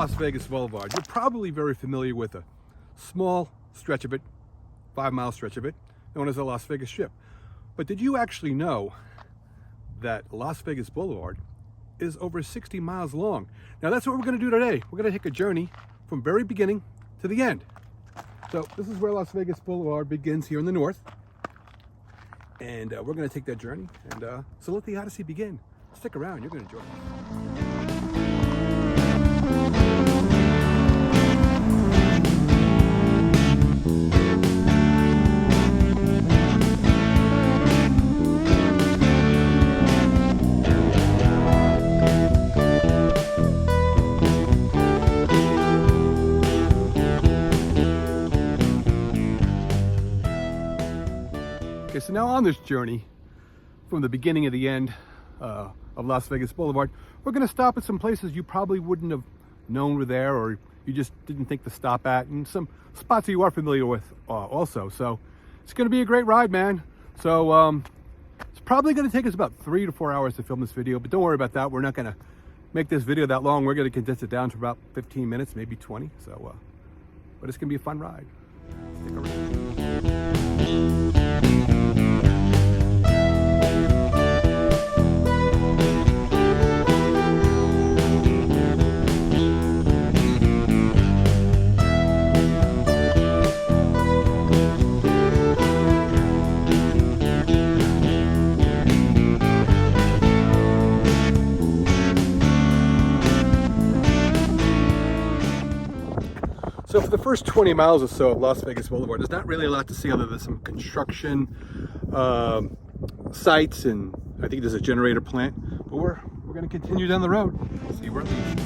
Las Vegas Boulevard, you're probably very familiar with a small stretch of it, 5-mile stretch of it, known as the Las Vegas Strip. But did you actually know that Las Vegas Boulevard is over 60 miles long? Now that's what we're going to do today. We're going to take a journey from very beginning to the end. So this is where Las Vegas Boulevard begins here in the north. And we're going to take that journey. And so let the Odyssey begin. Stick around, you're going to enjoy it. Okay, so now on this journey, from the beginning to the end of Las Vegas Boulevard, we're going to stop at some places you probably wouldn't have known were there, or you just didn't think to stop at, and some spots that you are familiar with also. So it's going to be a great ride, man. So it's probably going to take us about 3 to 4 hours to film this video, but don't worry about that. We're not going to make this video that long. We're going to condense it down to about 15 minutes, maybe 20. So, but it's going to be a fun ride. Stick around. So for the first 20 miles or so of Las Vegas Boulevard, there's not really a lot to see other than some construction sites, and I think there's a generator plant. But we're going to continue down the road, see where it leads.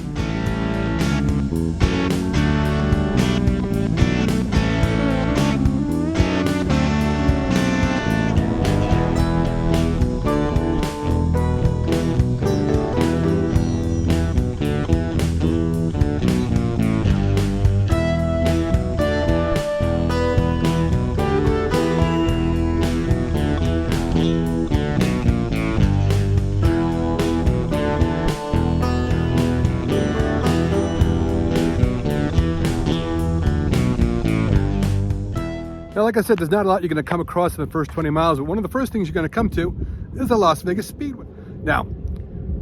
Now, like I said, there's not a lot you're going to come across in the first 20 miles, but one of the first things you're going to come to is the Las Vegas Speedway. Now,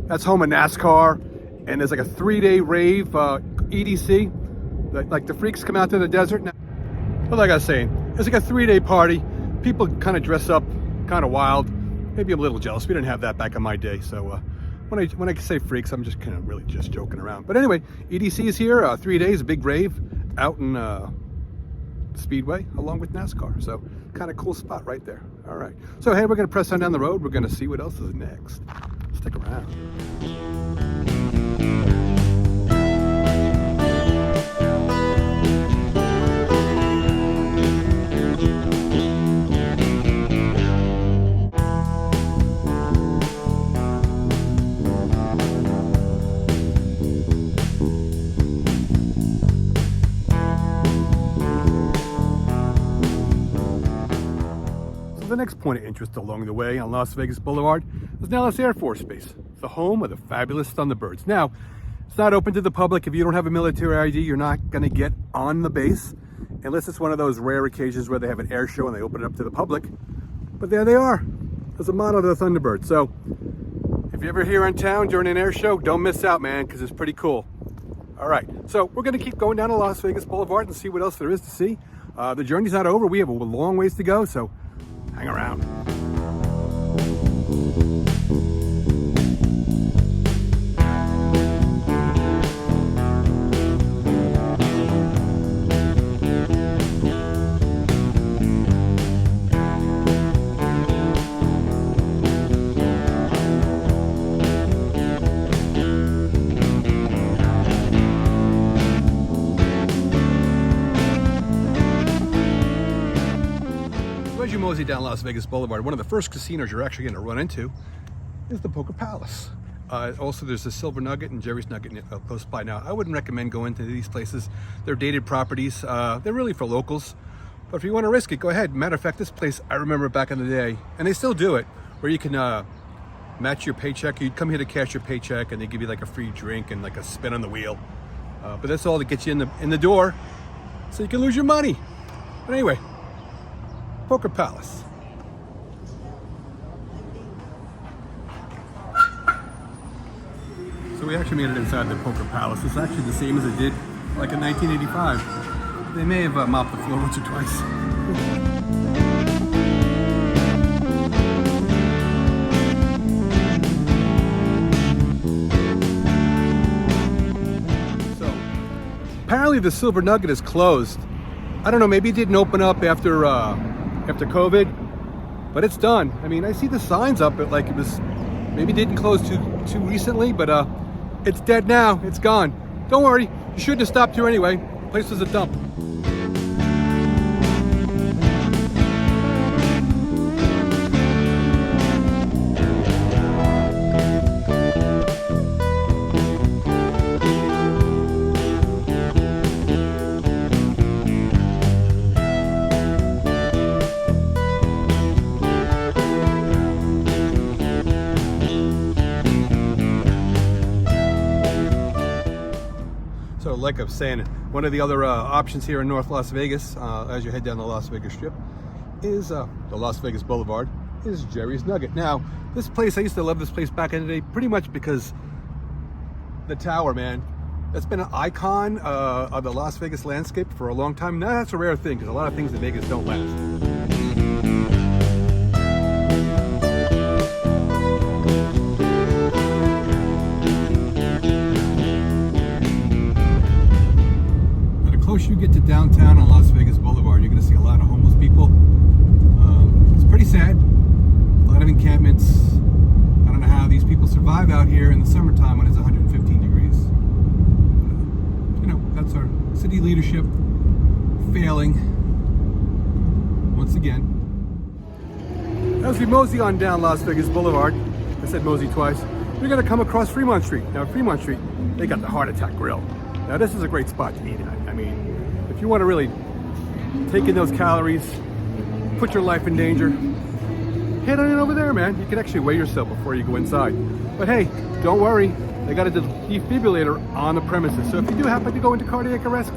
that's home of NASCAR, and there's like a 3-day rave, EDC, like the freaks come out to the desert. Now, but like I was saying, it's like a 3-day party. People kind of dress up kind of wild. Maybe I'm a little jealous. We didn't have that back in my day. So when I say freaks, I'm just kind of really just joking around. But anyway, EDC is here, 3 days, a big rave out in Speedway along with NASCAR. So kind of cool spot right there. All right. So hey, we're going to press on down the road. We're going to see what else is next. Stick around. The next point of interest along the way on Las Vegas Boulevard is Nellis Air Force Base, the home of the fabulous Thunderbirds. Now, it's not open to the public. If you don't have a military ID, you're not going to get on the base, unless it's one of those rare occasions where they have an air show and they open it up to the public. But there they are. There's a model of the Thunderbird. So if you're ever here in town during an air show, don't miss out, man, because it's pretty cool. All right, so we're going to keep going down to Las Vegas Boulevard and see what else there is to see. The journey's not over. We have a long ways to go, so hang around. As you mosey down Las Vegas Boulevard, one of the first casinos you're actually going to run into is the Poker Palace. Also, there's the Silver Nugget and Jerry's Nugget close by. Now, I wouldn't recommend going to these places. They're dated properties. They're really for locals. But if you want to risk it, go ahead. Matter of fact, this place, I remember back in the day, and they still do it, where you can match your paycheck. You'd come here to cash your paycheck, and they give you like a free drink and like a spin on the wheel. But that's all that gets you in the door, so you can lose your money. But anyway, Poker Palace. So we actually made it inside the Poker Palace. It's actually the same as it did like in 1985. They may have mopped the floor once or twice. Apparently the Silver Nugget is closed. I don't know, maybe it didn't open up after COVID, but it's done. I mean, I see the signs up, but like it was, maybe it didn't close too recently, but it's dead now, it's gone. Don't worry, you shouldn't have stopped here anyway. The place was a dump. So like I was saying, one of the other options here in North Las Vegas, as you head down the Las Vegas Strip, is the Las Vegas Boulevard, is Jerry's Nugget. Now, this place, I used to love this place back in the day, pretty much because the tower, man, that's been an icon of the Las Vegas landscape for a long time. Now that's a rare thing, because a lot of things in Vegas don't last. You get to downtown on Las Vegas Boulevard, you're going to see a lot of homeless people. It's pretty sad. A lot of encampments. I don't know how these people survive out here in the summertime when it's 115 degrees. You know, that's our city leadership failing once again. As we mosey on down Las Vegas Boulevard, I said mosey twice, we're going to come across Fremont Street. Now, Fremont Street, they got the Heart Attack Grill. Now, this is a great spot to eat at. I mean, if you want to really take in those calories, put your life in danger, head on in over there, man. You can actually weigh yourself before you go inside. But hey, don't worry. They got a defibrillator on the premises. So if you do happen to go into cardiac arrest,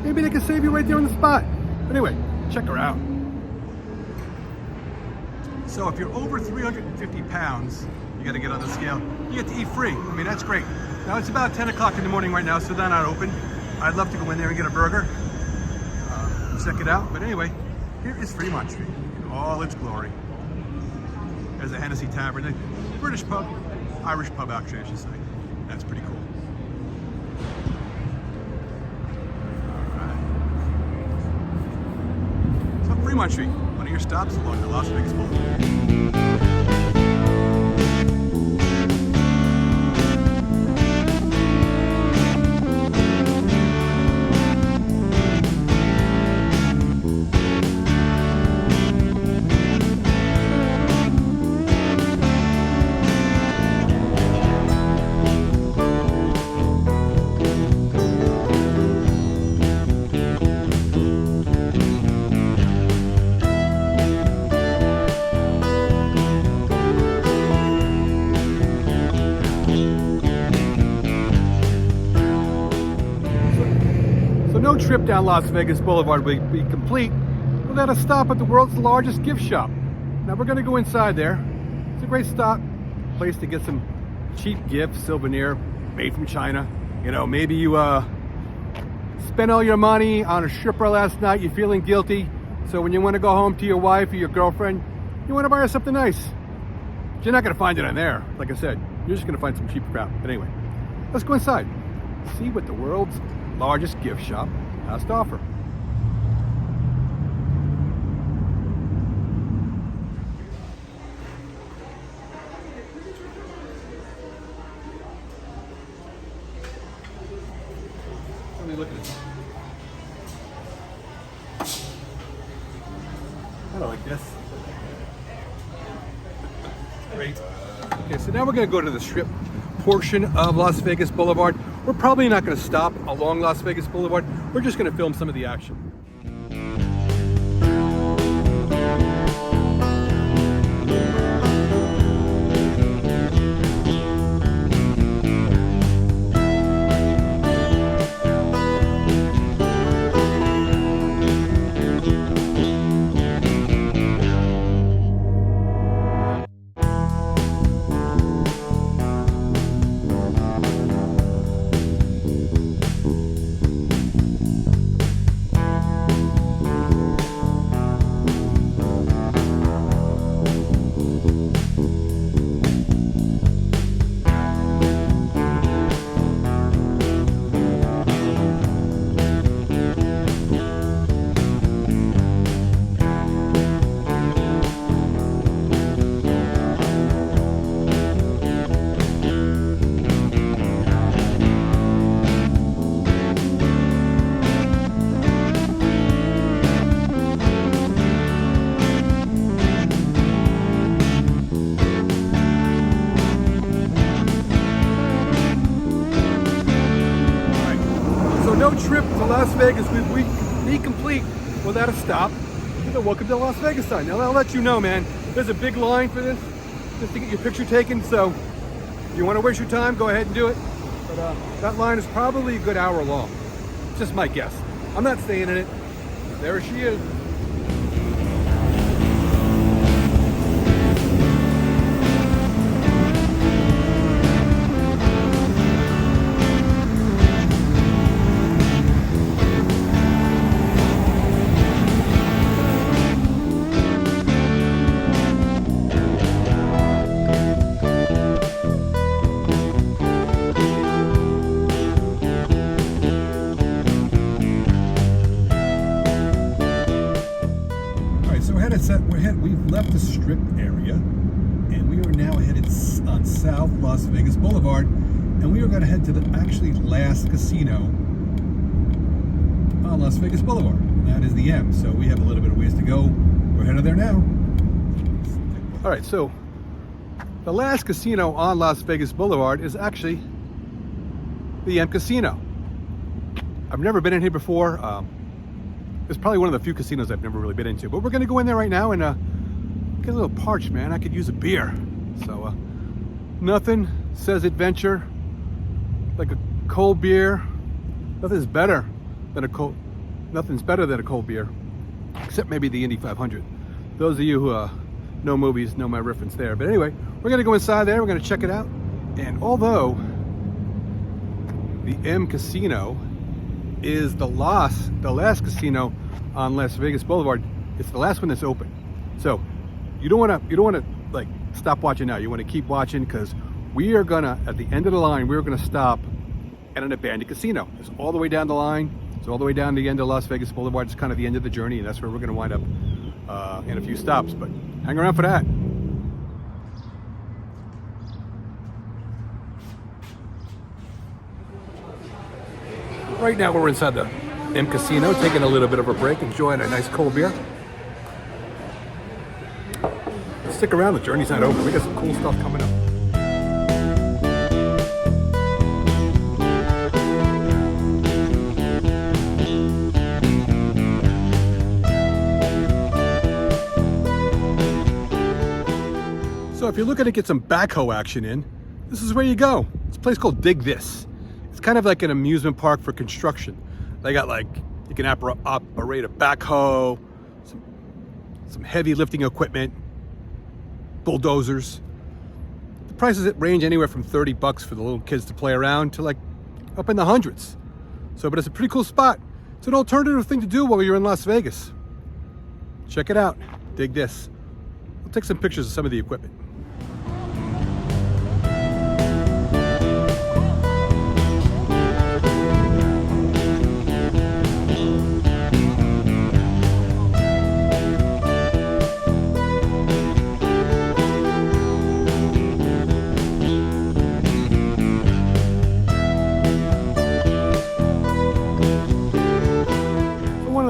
maybe they can save you right there on the spot. But anyway, check her out. So if you're over 350 pounds, you got to get on the scale. You get to eat free. I mean, that's great. Now it's about 10 o'clock in the morning right now, so they're not open. I'd love to go in there and get a burger, check it out. But anyway, here is Fremont Street in all its glory. There's a Hennessy Tavern, a British pub, Irish pub actually, I should say. That's pretty cool. All right. So Fremont Street, one of your stops along the Las Vegas Boulevard. No trip down Las Vegas Boulevard will be complete without a stop at the world's largest gift shop. Now we're going to go inside there. It's a great stop, place to get some cheap gifts, souvenir, made from China. You know, maybe you spent all your money on a stripper last night, you're feeling guilty, so when you want to go home to your wife or your girlfriend, you want to buy her something nice. But you're not going to find it in there. Like I said, you're just going to find some cheap crap. But anyway, let's go inside, see what the world's largest gift shop has to offer. Let me look at this. I don't like this. Great. Okay, so now we're going to go to the strip portion of Las Vegas Boulevard. We're probably not going to stop along Las Vegas Boulevard. We're just going to film some of the action. trip to Las Vegas would be complete without a stop. Welcome to the Las Vegas sign. Now I'll let you know, man, there's a big line for this, just to get your picture taken. So if you want to waste your time, go ahead and do it. But that line is probably a good hour long. It's just my guess. I'm not staying in it. There she is. We've left the strip area and we are now headed on South Las Vegas Boulevard, and we are going to head to the actually last casino on Las Vegas Boulevard, and that is the M. So we have a little bit of ways to go. We're headed there now. All right, so the last casino on Las Vegas Boulevard is actually the M Casino. I've never been in here before. It's probably one of the few casinos I've never really been into, but we're going to go in there right now and get a little parched, man. I could use a beer. So nothing says adventure like a cold beer. Nothing's better than a cold beer, except maybe the Indy 500. Those of you who know movies know my reference there. But anyway, we're going to go inside there. We're going to check it out. And although the M Casino is the last casino on Las Vegas Boulevard, it's the last one that's open. So you don't want to like stop watching now. You want to keep watching, because we are gonna, at the end of the line, we're gonna stop at an abandoned casino. It's all the way down the line. It's all the way down to the end of Las Vegas Boulevard. It's kind of the end of the journey, and that's where we're gonna wind up in a few stops. But hang around for that. Right now we're inside the M Casino, taking a little bit of a break, enjoying a nice cold beer. Stick around, the journey's not over. We got some cool stuff coming up. So if you're looking to get some backhoe action in, this is where you go. It's a place called Dig This. It's kind of like an amusement park for construction. They got like, you can operate a backhoe, some heavy lifting equipment, bulldozers. The prices range anywhere from $30 for the little kids to play around to like up in the hundreds. So, but it's a pretty cool spot. It's an alternative thing to do while you're in Las Vegas. Check it out. Dig This. I'll take some pictures of some of the equipment.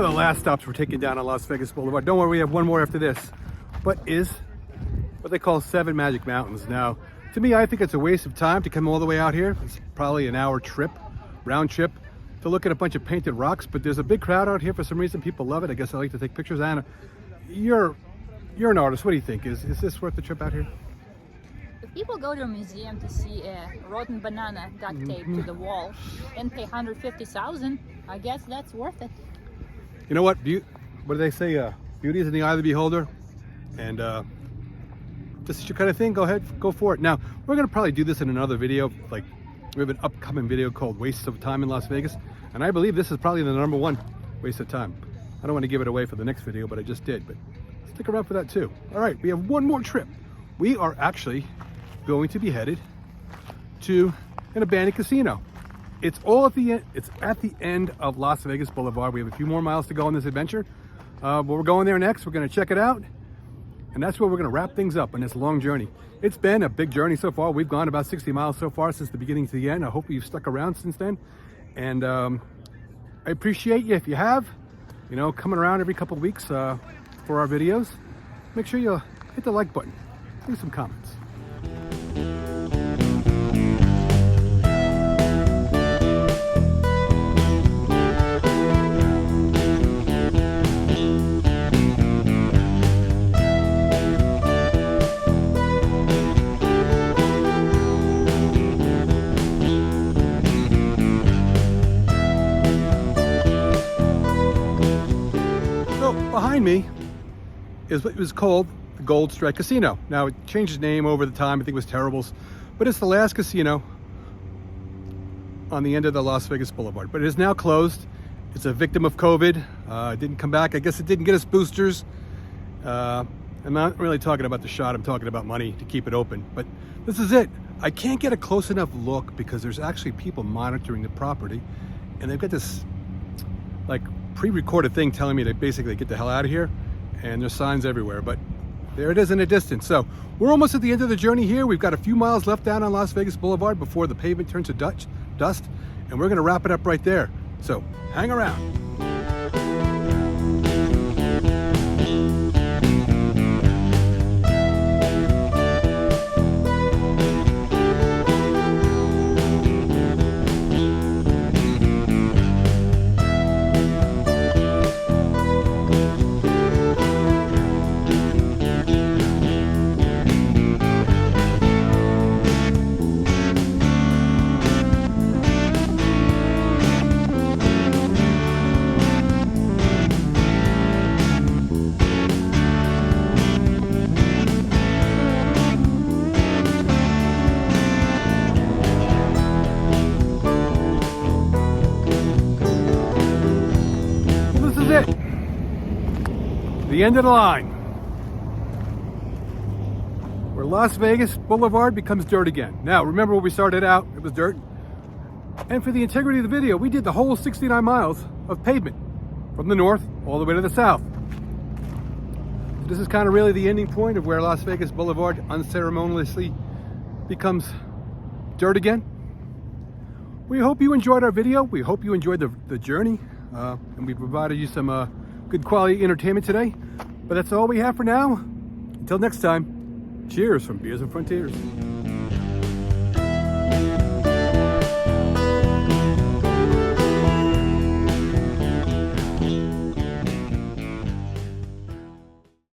Last stops we're taking down on Las Vegas Boulevard. Don't worry, we have one more after this. But is what they call 7 Magic Mountains. Now, to me, I think it's a waste of time to come all the way out here. It's probably an hour trip, round trip, to look at a bunch of painted rocks. But there's a big crowd out here for some reason. People love it. I guess I like to take pictures. Anna, you're an artist. What do you think? Is this worth the trip out here? If people go to a museum to see a rotten banana duct taped to the wall and pay $150,000, I guess that's worth it. You know what? What do they say? Beauty is in the eye of the beholder. And this is your kind of thing. Go ahead, go for it. Now, we're going to probably do this in another video. Like, we have an upcoming video called Wastes of Time in Las Vegas. And I believe this is probably the #1 waste of time. I don't want to give it away for the next video, but I just did. But stick around for that too. All right, we have one more trip. We are actually going to be headed to an abandoned casino. It's at the end of Las Vegas Boulevard. We have a few more miles to go on this adventure. But we're going there next. We're going to check it out. And that's where we're going to wrap things up on this long journey. It's been a big journey so far. We've gone about 60 miles so far since the beginning to the end. I hope you've stuck around since then. And I appreciate you if you have, coming around every couple of weeks for our videos. Make sure you hit the like button. Leave some comments. behind me is what was called the Gold Strike Casino. Now, it changed its name over the time. I think it was Terrible's, but it's the last casino on the end of the Las Vegas Boulevard. But it is now closed. It's a victim of COVID. It didn't come back. I guess it didn't get us boosters. I'm not really talking about the shot. I'm talking about money to keep it open. But this is it. I can't get a close enough look because there's actually people monitoring the property, and they've got this like pre-recorded thing telling me to basically get the hell out of here, and there's signs everywhere. But there it is in the distance. So we're almost at the end of the journey here. We've got a few miles left down on Las Vegas Boulevard before the pavement turns to dust, and we're going to wrap it up right there. So hang around. The end of the line, where Las Vegas Boulevard becomes dirt again. Now, remember when we started out, it was dirt. And for the integrity of the video, we did the whole 69 miles of pavement from the north all the way to the south. This is kind of really the ending point of where Las Vegas Boulevard unceremoniously becomes dirt again. We hope you enjoyed our video. We hope you enjoyed the journey. And we provided you some good quality entertainment today. But that's all we have for now. Until next time, cheers from Beers and Frontiers.